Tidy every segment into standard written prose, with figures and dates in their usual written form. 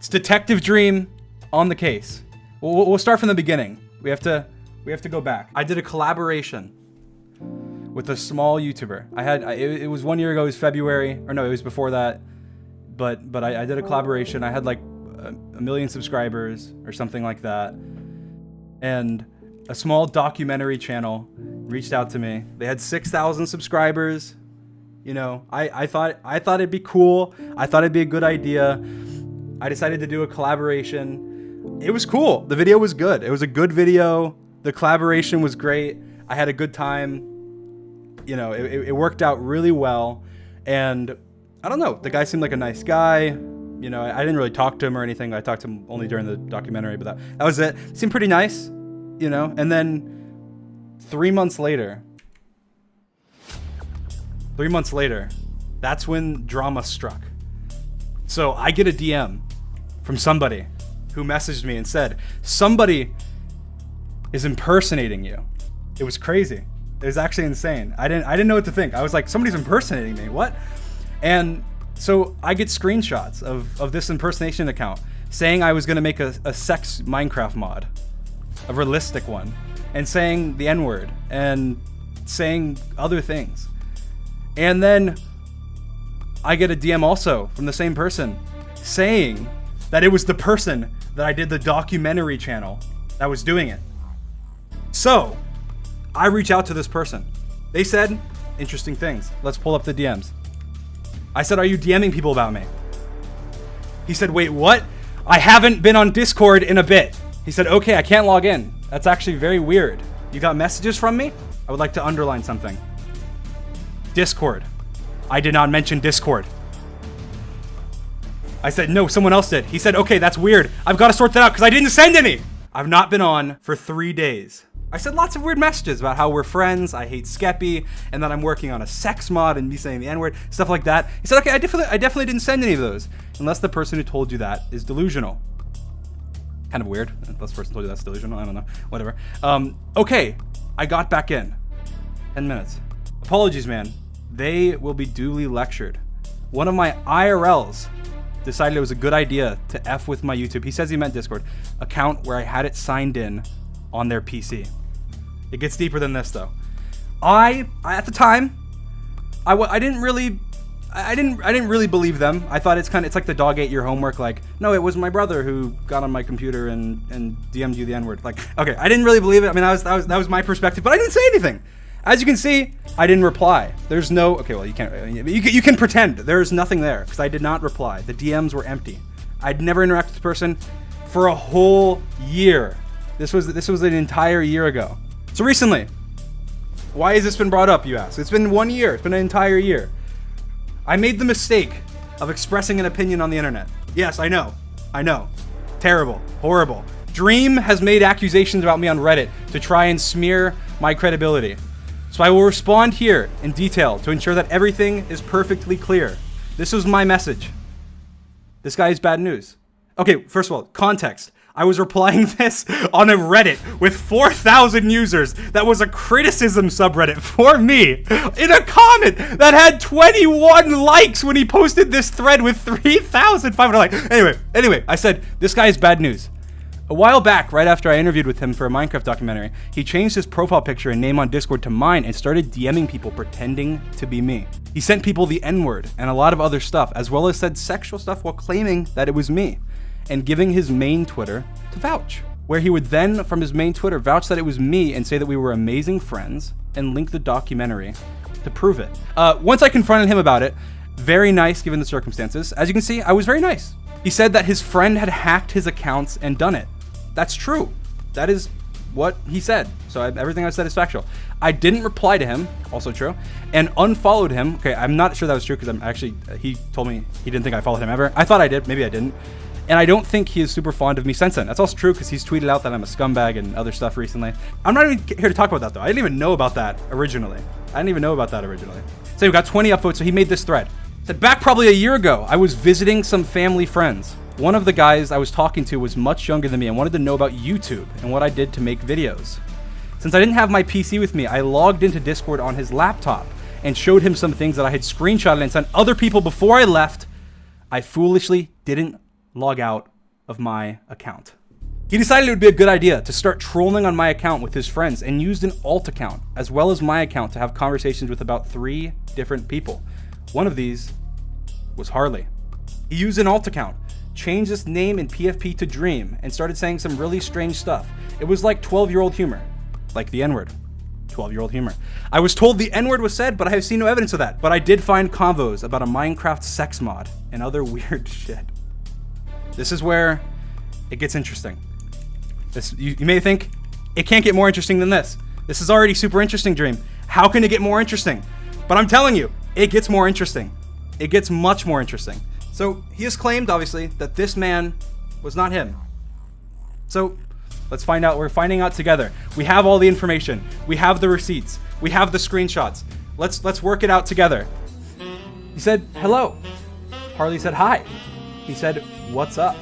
It's Detective Dream on the case. We'll start from the beginning. We have to go back. I did a collaboration with a small YouTuber. It was 1 year ago. It was February, or no, it was before that. But I did a collaboration. I had like a million subscribers or something like that, and a small documentary channel reached out to me. They had 6,000 subscribers. You know, I thought it'd be cool. I thought it'd be a good idea. I decided to do a collaboration. It was cool. The video was good. It was a good video. The collaboration was great. I had a good time. You know, it worked out really well. And I don't know, the guy seemed like a nice guy. You know, I didn't really talk to him or anything. I talked to him only during the documentary, but that was it. Seemed pretty nice, you know. And then 3 months later, that's when drama struck. So I get a DM from somebody who messaged me and said, somebody is impersonating you. It was crazy. It was actually insane. I didn't know what to think. I was like, somebody's impersonating me, what? And so I get screenshots of this impersonation account saying I was gonna make a sex Minecraft mod, a realistic one, and saying the N-word and saying other things. And then I get a DM also from the same person saying that it was the person that I did the documentary channel that was doing it. So I reach out to this person. They said interesting things. Let's pull up the DMs. I said, are you DMing people about me? He said, wait, what? I haven't been on Discord in a bit. He said, okay, I can't log in. That's actually very weird. You got messages from me? I would like to underline something. Discord. I did not mention Discord. I said, no, someone else did. He said, okay, that's weird. I've got to sort that out because I didn't send any. I've not been on for 3 days. I said lots of weird messages about how we're friends, I hate Skeppy, and that I'm working on a sex mod and me saying the N-word, stuff like that. He said, okay, I definitely didn't send any of those, unless the person who told you that is delusional. Kind of weird, unless the person told you that's delusional, I don't know, whatever. Okay, I got back in. 10 minutes. Apologies, man. They will be duly lectured. One of my IRLs decided it was a good idea to F with my YouTube, he says he meant Discord, account where I had it signed in on their PC. It gets deeper than this though. I at the time, I didn't really believe them. I thought it's like the dog ate your homework. Like, no, it was my brother who got on my computer and DM'd you the N-word. Like, okay, I didn't really believe it. I mean, that was my perspective, but I didn't say anything. As you can see, I didn't reply. There's no, okay, well, you can't, you can pretend. There's nothing there because I did not reply. The DMs were empty. I'd never interacted with this person for a whole year. This was an entire year ago. So recently, why has this been brought up, you ask? It's been 1 year. It's been an entire year. I made the mistake of expressing an opinion on the internet. Yes, I know. Terrible. Horrible. Dream has made accusations about me on Reddit to try and smear my credibility. So I will respond here in detail to ensure that everything is perfectly clear. This was my message. This guy is bad news. Okay, first of all, context. I was replying this on a Reddit with 4,000 users. That was a criticism subreddit for me in a comment that had 21 likes when he posted this thread with 3,500 likes. Anyway, I said, this guy is bad news. A while back, right after I interviewed with him for a Minecraft documentary, he changed his profile picture and name on Discord to mine and started DMing people pretending to be me. He sent people the N-word and a lot of other stuff, as well as said sexual stuff while claiming that it was me, and giving his main Twitter to vouch, where he would then, from his main Twitter, vouch that it was me and say that we were amazing friends and link the documentary to prove it. Once I confronted him about it, very nice given the circumstances. As you can see, I was very nice. He said that his friend had hacked his accounts and done it. That's true. That is what he said. So everything I said is factual. I didn't reply to him, also true, and unfollowed him. Okay, I'm not sure that was true because he told me he didn't think I followed him ever. I thought I did, maybe I didn't. And I don't think he is super fond of me since then. That's also true because he's tweeted out that I'm a scumbag and other stuff recently. I'm not even here to talk about that though. I didn't even know about that originally. So we got 20 upvotes, so he made this thread. Said, back probably a year ago, I was visiting some family friends. One of the guys I was talking to was much younger than me and wanted to know about YouTube and what I did to make videos. Since I didn't have my PC with me, I logged into Discord on his laptop and showed him some things that I had screenshotted and sent other people before I left. I foolishly didn't log out of my account. He decided it would be a good idea to start trolling on my account with his friends and used an alt account as well as my account to have conversations with about 3 different people. One of these was Harley. He used an alt account, changed his name in PFP to Dream, and started saying some really strange stuff. It was like 12-year-old humor, like the N-word. 12-year-old humor. I was told the N-word was said, but I have seen no evidence of that. But I did find convos about a Minecraft sex mod and other weird shit. This is where it gets interesting. You may think, it can't get more interesting than this. This is already super interesting, Dream. How can it get more interesting? But I'm telling you, it gets more interesting. It gets much more interesting. So he has claimed, obviously, that this man was not him. So let's find out. We're finding out together. We have all the information. We have the receipts. We have the screenshots. Let's work it out together. He said, hello. Harley said, hi. He said, what's up?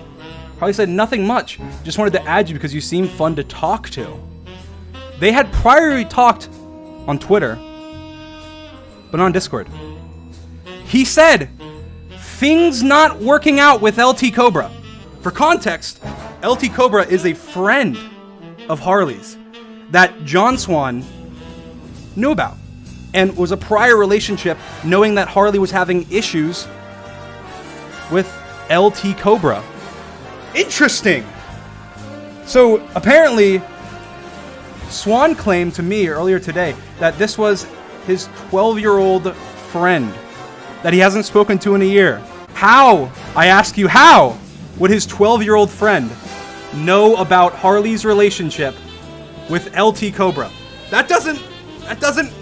Harley said, nothing much. Just wanted to add you because you seem fun to talk to. They had priorly talked on Twitter, but not on Discord. He said, things not working out with LT Cobra. For context, LT Cobra is a friend of Harley's that John Swan knew about and was a prior relationship knowing that Harley was having issues with LT Cobra. Interesting. So apparently, Swan claimed to me earlier today that this was his 12-year-old friend that he hasn't spoken to in a year. How, I ask you, how would his 12-year-old friend know about Harley's relationship with LT Cobra? That doesn't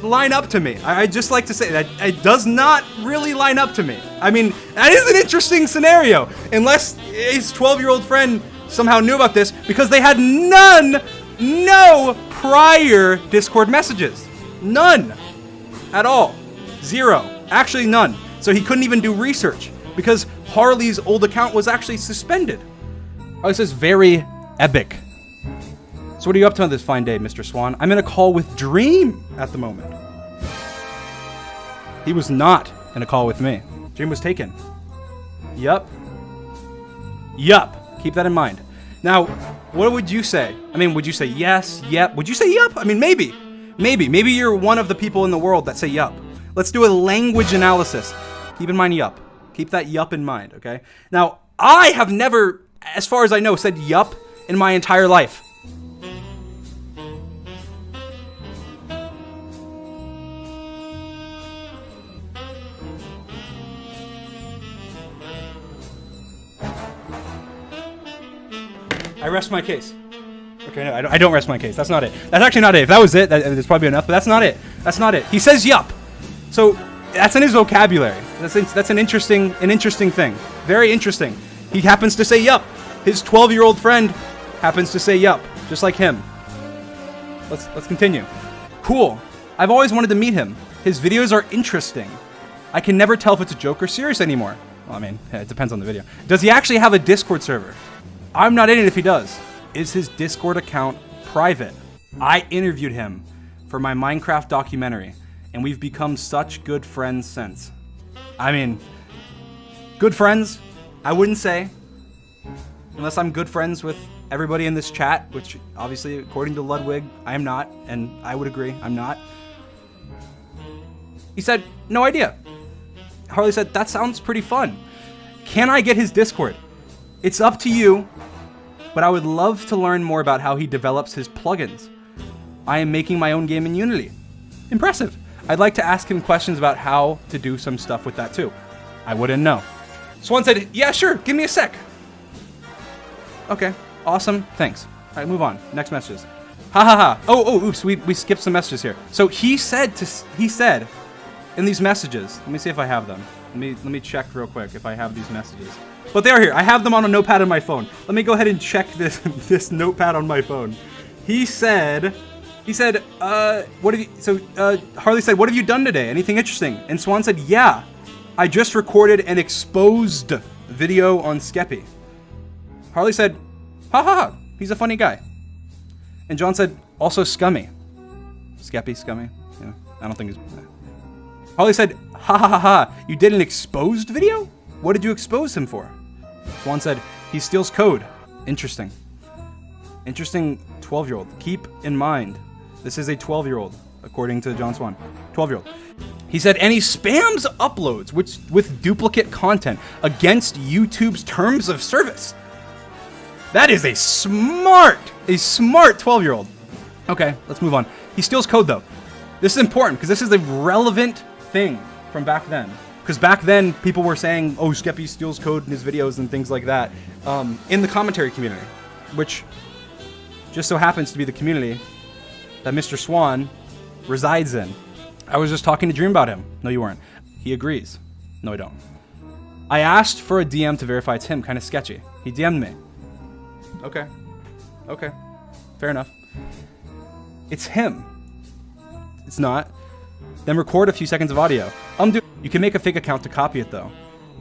line up to me. I'd just like to say that it does not really line up to me. I mean, that is an interesting scenario, unless his 12-year-old friend somehow knew about this because they had no prior Discord messages. None. At all. 0. Actually, none. So he couldn't even do research because Harley's old account was actually suspended. Oh, this is very epic. So what are you up to on this fine day, Mr. Swan? I'm in a call with Dream at the moment. He was not in a call with me. Dream was taken. Yup. Keep that in mind. Now, what would you say? I mean, would you say yes, yep? Would you say yup? I mean, maybe. Maybe you're one of the people in the world that say yup. Let's do a language analysis. Keep in mind yup. Keep that yup in mind, okay? Now, I have never, as far as I know, said yup in my entire life. I rest my case. Okay, no, I don't rest my case. That's not it. That's actually not it. If that was it, that's probably enough, but that's not it. That's not it. He says yup. So that's in his vocabulary. That's an interesting thing. Very interesting. He happens to say yup. His 12-year-old friend happens to say yup, just like him. Let's continue. Cool. I've always wanted to meet him. His videos are interesting. I can never tell if it's a joke or serious anymore. Well, I mean, it depends on the video. Does he actually have a Discord server? I'm not in it if he does. Is his Discord account private? I interviewed him for my Minecraft documentary, and we've become such good friends since. I mean, good friends, I wouldn't say. Unless I'm good friends with everybody in this chat, which obviously, according to Ludwig, I am not, and I would agree, I'm not. He said, no idea. Harley said, that sounds pretty fun. Can I get his Discord? It's up to you, but I would love to learn more about how he develops his plugins. I am making my own game in Unity. Impressive. I'd like to ask him questions about how to do some stuff with that too. I wouldn't know. Swan said, yeah, sure, give me a sec. Okay, awesome, thanks. All right, move on, next messages. Ha ha ha, oh, oops, we skipped some messages here. So he said in these messages, let me see if I have them. Let me check real quick if I have these messages. But they are here. I have them on a notepad on my phone. Let me go ahead and check this notepad on my phone. Harley said, Harley said, what have you done today? Anything interesting? And Swan said, yeah, I just recorded an exposed video on Skeppy. Harley said, ha ha ha, he's a funny guy. And John said, also scummy. Skeppy, scummy? Yeah, I don't think he's... Harley said, ha ha ha ha, you did an exposed video? What did you expose him for? Swan said, He steals code. Interesting. Interesting 12-year-old. Keep in mind, this is a 12-year-old, according to John Swan. 12-year-old. He said, and he spams uploads with duplicate content against YouTube's terms of service. That is a smart 12-year-old. Okay, let's move on. He steals code, though. This is important, because this is a relevant thing from back then. Because back then, people were saying, oh, Skeppy steals code in his videos and things like that, in the commentary community, which just so happens to be the community that Mr. Swan resides in. I was just talking to Dream about him. No, you weren't. He agrees. No, I don't. I asked for a DM to verify it's him. Kind of sketchy. He DM'd me. Okay. Okay. Fair enough. It's him. It's not. Then record a few seconds of audio. Dude, you can make a fake account to copy it, though.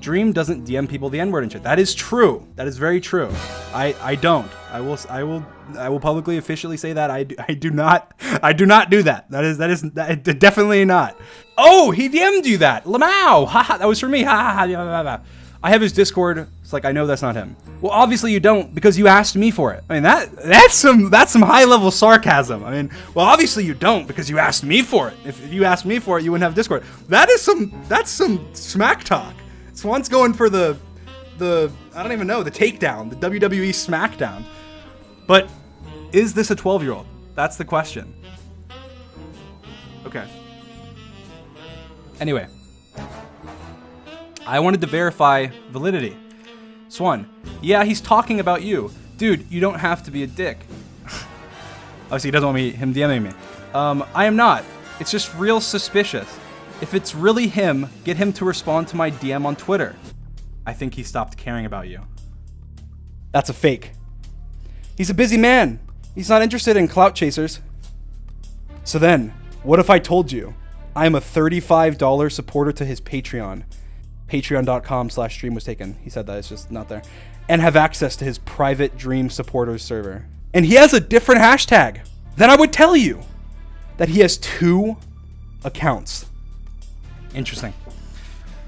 Dream doesn't DM people the N-word and shit. That is true. That is very true. I don't. I will publicly officially say that I do not do that. That is definitely not. Oh, he DM'd you that. Lamau. Haha, that was for me. Ha. I have his Discord. It's like, I know that's not him. Well, obviously you don't, because you asked me for it. I mean, that's some high level sarcasm. I mean, well, obviously you don't, because you asked me for it. If you asked me for it, you wouldn't have Discord. That's some smack talk. Swan's going for the I don't even know, the takedown, the WWE SmackDown. But is this a 12-year-old? That's the question. Okay. Anyway, I wanted to verify validity. Swan, yeah, he's talking about you. Dude, you don't have to be a dick. Obviously, he doesn't want him DMing me. I am not. It's just real suspicious. If it's really him, get him to respond to my DM on Twitter. I think he stopped caring about you. That's a fake. He's a busy man. He's not interested in clout chasers. So then, what if I told you I'm a $35 supporter to his Patreon? Patreon.com/stream was taken. He said that, it's just not there. And have access to his private Dream supporters server. And he has a different hashtag. Then I would tell you that he has 2 accounts. Interesting.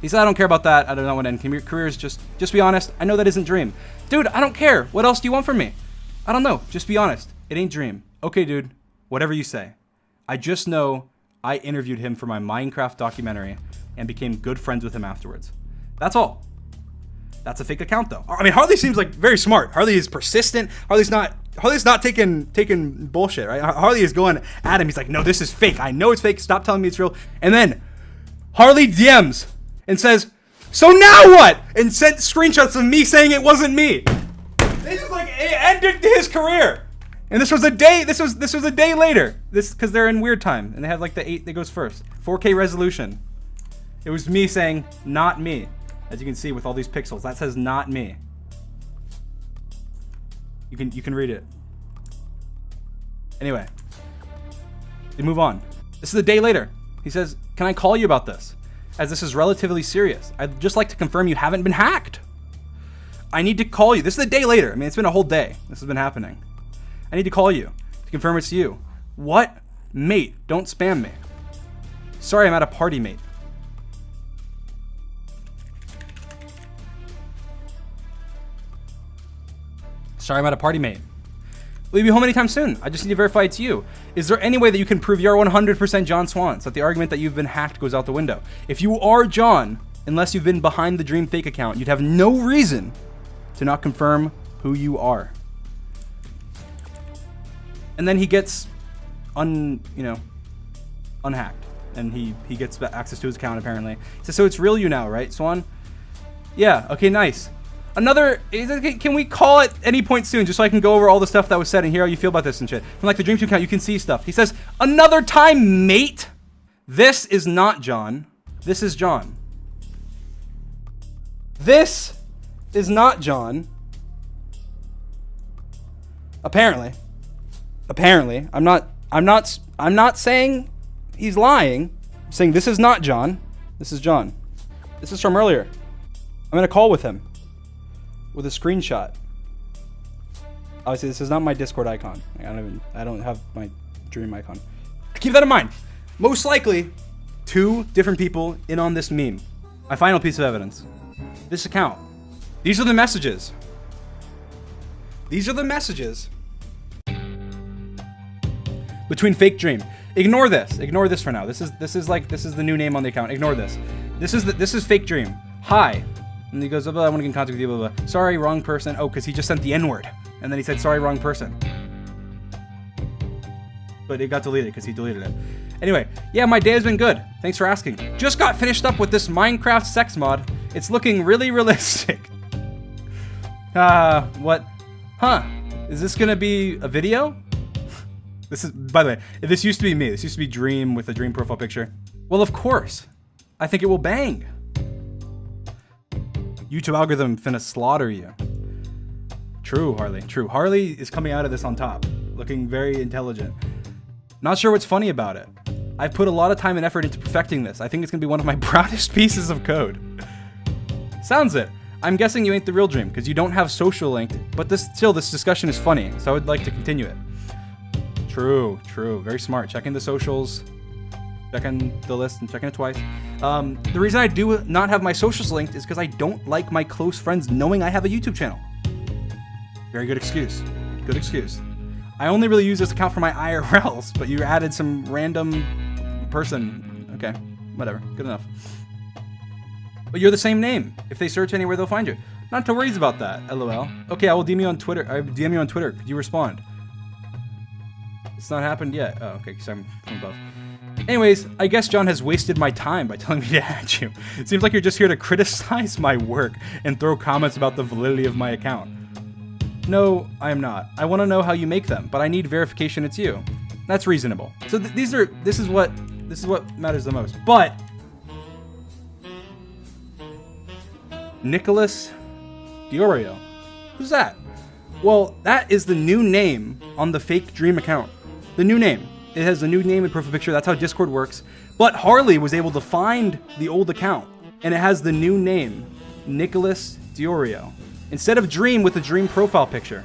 He said, I don't care about that. I don't know what end your career is. Just be honest. I know that isn't Dream. Dude, I don't care. What else do you want from me? I don't know. Just be honest. It ain't Dream. Okay, dude. Whatever you say. I just know I interviewed him for my Minecraft documentary and became good friends with him afterwards. That's all. That's a fake account, though. I mean, Harley seems like very smart. Harley is persistent. Harley's not taking bullshit, right? Harley is going at him. He's like, no, this is fake. I know it's fake. Stop telling me it's real. And then Harley DMs and says, so now what? And sent screenshots of me saying it wasn't me. This is like, it ended his career. And this was a day. This was a day later. This because they're in weird time and they have like the 8 that goes first. 4K resolution. It was me saying not me, as you can see with all these pixels. That says not me. You can read it. Anyway, they move on. This is a day later. He says, "Can I call you about this? As this is relatively serious. I'd just like to confirm you haven't been hacked. I need to call you." This is a day later. I mean, it's been a whole day. This has been happening. I need to call you to confirm it's you. What? Mate, don't spam me. Sorry, I'm at a party, mate. Sorry, I'm at a party, mate. Will you be home anytime soon? I just need to verify it's you. Is there any way that you can prove you're 100% John Swan so that the argument that you've been hacked goes out the window? If you are John, unless you've been behind the Dream fake account, you'd have no reason to not confirm who you are. And then he gets unhacked. And he gets access to his account, apparently. He says, so it's real you now, right, Swan? Yeah, okay, nice. Can we call at any point soon, just so I can go over all the stuff that was said and hear how you feel about this and shit? From like the Dream 2 account, you can see stuff. He says, another time, mate. This is not John. This is John. This is not John. Apparently. I'm not saying he's lying. I'm saying this is not John. This is John. This is from earlier. I'm in a call with him. With a screenshot. Obviously, this is not my Discord icon. I don't have my Dream icon. Keep that in mind. Most likely, 2 different people in on this meme. My final piece of evidence. This account. These are the messages. These are the messages between Fake Dream. Ignore this. Ignore this for now. This is the new name on the account. Ignore this. This is Fake Dream. Hi. And he goes, oh, I want to get in contact with you, blah, blah, blah. Sorry, wrong person. Oh, because he just sent the N-word. And then he said, sorry, wrong person. But it got deleted because he deleted it. Anyway, yeah, my day has been good. Thanks for asking. Just got finished up with this Minecraft sex mod. It's looking really realistic. What? Huh? Is this gonna be a video? This is, by the way, this used to be me. This used to be Dream with a Dream profile picture. Well, of course. I think it will bang. YouTube algorithm finna slaughter you. True, Harley. True. Harley is coming out of this on top, looking very intelligent. Not sure what's funny about it. I've put a lot of time and effort into perfecting this. I think it's gonna be one of my proudest pieces of code. Sounds it. I'm guessing you ain't the real Dream because you don't have social linked, but this discussion is funny, so I would like to continue it. True, true. Very smart. Checking the socials, checking the list, and checking it twice. The reason I do not have my socials linked is because I don't like my close friends knowing I have a YouTube channel. Very good excuse. Good excuse. I only really use this account for my IRLs, but you added some random person. Okay, whatever. Good enough. But you're the same name. If they search anywhere, they'll find you. Not to worries about that, LOL. Okay, I will DM you on Twitter. DM you on Twitter. Could you respond? It's not happened yet. Oh, okay, because I'm from above. Anyways, I guess John has wasted my time by telling me to add you. It seems like you're just here to criticize my work and throw comments about the validity of my account. No, I am not. I want to know how you make them, but I need verification it's you. That's reasonable. So this is what matters the most. But Nicholas Diorio, who's that? Well, that is the new name on the Fake Dream account. The new name. It has the new name and profile picture. That's how Discord works. But Harley was able to find the old account, and it has the new name, Nicholas Diorio, instead of Dream with the Dream profile picture.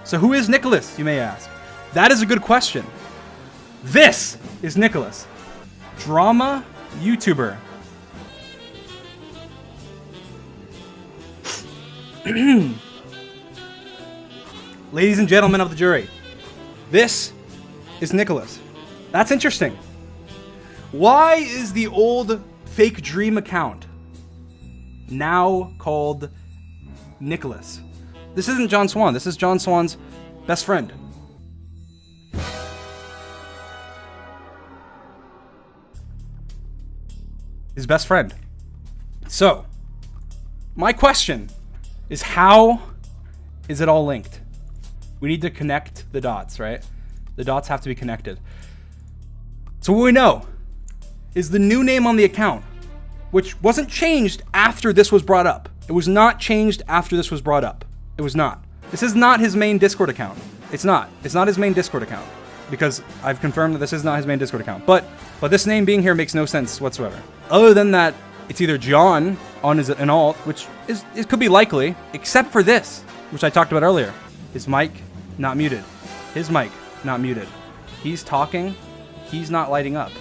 So who is Nicholas, you may ask? That is a good question. This is Nicholas, drama YouTuber. Ladies and gentlemen of the jury, this is Nicholas. That's interesting. Why is the old Fake Dream account now called Nicholas? This isn't John Swan. This is John Swan's best friend. His best friend. So, my question is, how is it all linked? We need to connect the dots, right? The dots have to be connected. So what we know is the new name on the account, which wasn't changed after this was brought up. It was not changed after this was brought up. It was not. This is not his main Discord account. It's not. It's not his main Discord account, because I've confirmed that this is not his main Discord account. But this name being here makes no sense whatsoever. Other than that, it's either John on his an alt, which it could be likely, except for this, which I talked about earlier. His mic not muted. His mic not muted. He's talking. He's not lighting up.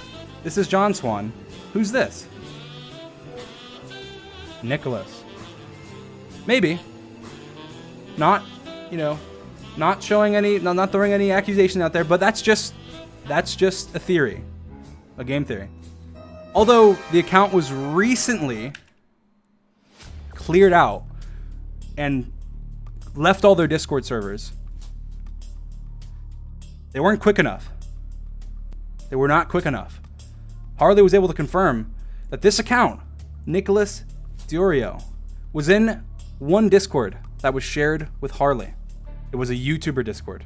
This is John Swan. Who's this? Nicholas. Maybe. Not, not showing any, not throwing any accusation out there, but that's just a theory, a game theory. Although the account was recently cleared out and left all their Discord servers, they weren't quick enough. They were not quick enough. Harley was able to confirm that this account, Nicholas Diorio, was in one Discord that was shared with Harley. It was a YouTuber Discord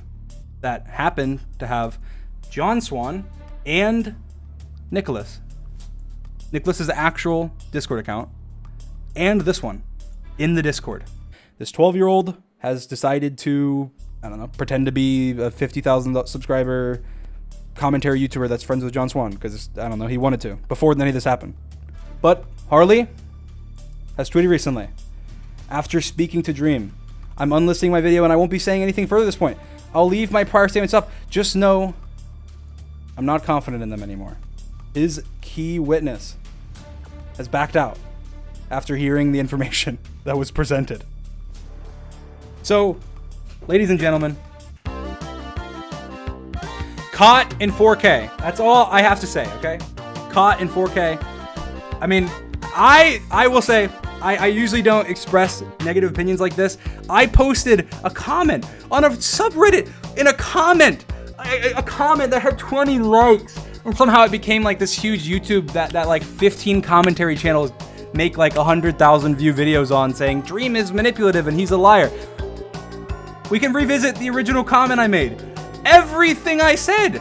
that happened to have John Swan and Nicholas. Nicholas's actual Discord account and this one in the Discord. This 12-year-old has decided to, I don't know, pretend to be a 50,000 subscriber commentary YouTuber that's friends with John Swan because, I don't know, he wanted to before any of this happened. But Harley has tweeted recently, after speaking to Dream, I'm unlisting my video and I won't be saying anything further at this point. I'll leave my prior statements up. Just know I'm not confident in them anymore. His key witness has backed out after hearing the information that was presented. So ladies and gentlemen, caught in 4K. That's all I have to say, okay? Caught in 4K. I mean, I will say, I usually don't express negative opinions like this. I posted a comment on a subreddit in a comment that had 20 likes. And somehow it became like this huge YouTube that like 15 commentary channels make like 100,000 view videos on, saying Dream is manipulative and he's a liar. We can revisit the original comment I made. Everything I said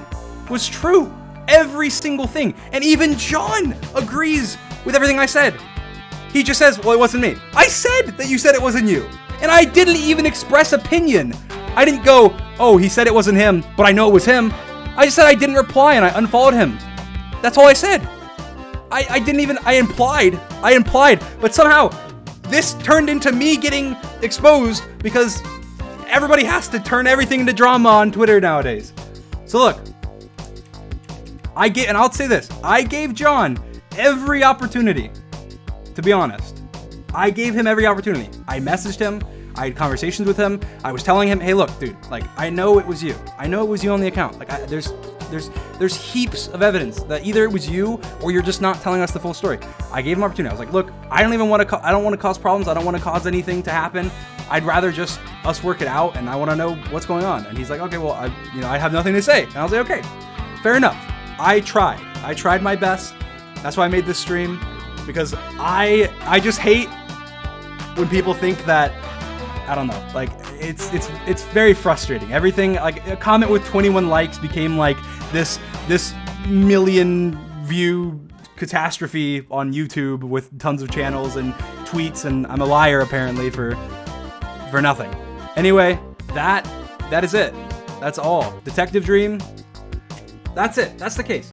was true. Every single thing. And even John agrees with everything I said. He just says, well, it wasn't me. I said that you said it wasn't you. And I didn't even express opinion. I didn't go, oh, he said it wasn't him, but I know it was him. I just said I didn't reply and I unfollowed him. That's all I said. I implied, but somehow this turned into me getting exposed because everybody has to turn everything into drama on Twitter nowadays. So look, and I'll say this, I gave John every opportunity, to be honest. I gave him every opportunity. I messaged him. I had conversations with him. I was telling him, hey, look, dude, like, I know it was you. I know it was you on the account. Like, there's heaps of evidence that either it was you or you're just not telling us the full story. I gave him opportunity. I was like, look, I don't want to cause problems. I don't want to cause anything to happen. I'd rather just us work it out, and I want to know what's going on. And he's like, okay, well, I have nothing to say. And I was like, okay, fair enough. I tried my best. That's why I made this stream, because I just hate when people think that, I don't know, like, it's very frustrating. Everything, like, a comment with 21 likes became like this million view catastrophe on YouTube with tons of channels and tweets, and I'm a liar apparently for nothing. Anyway, that is it. That's all. Detective Dream, that's it. That's the case.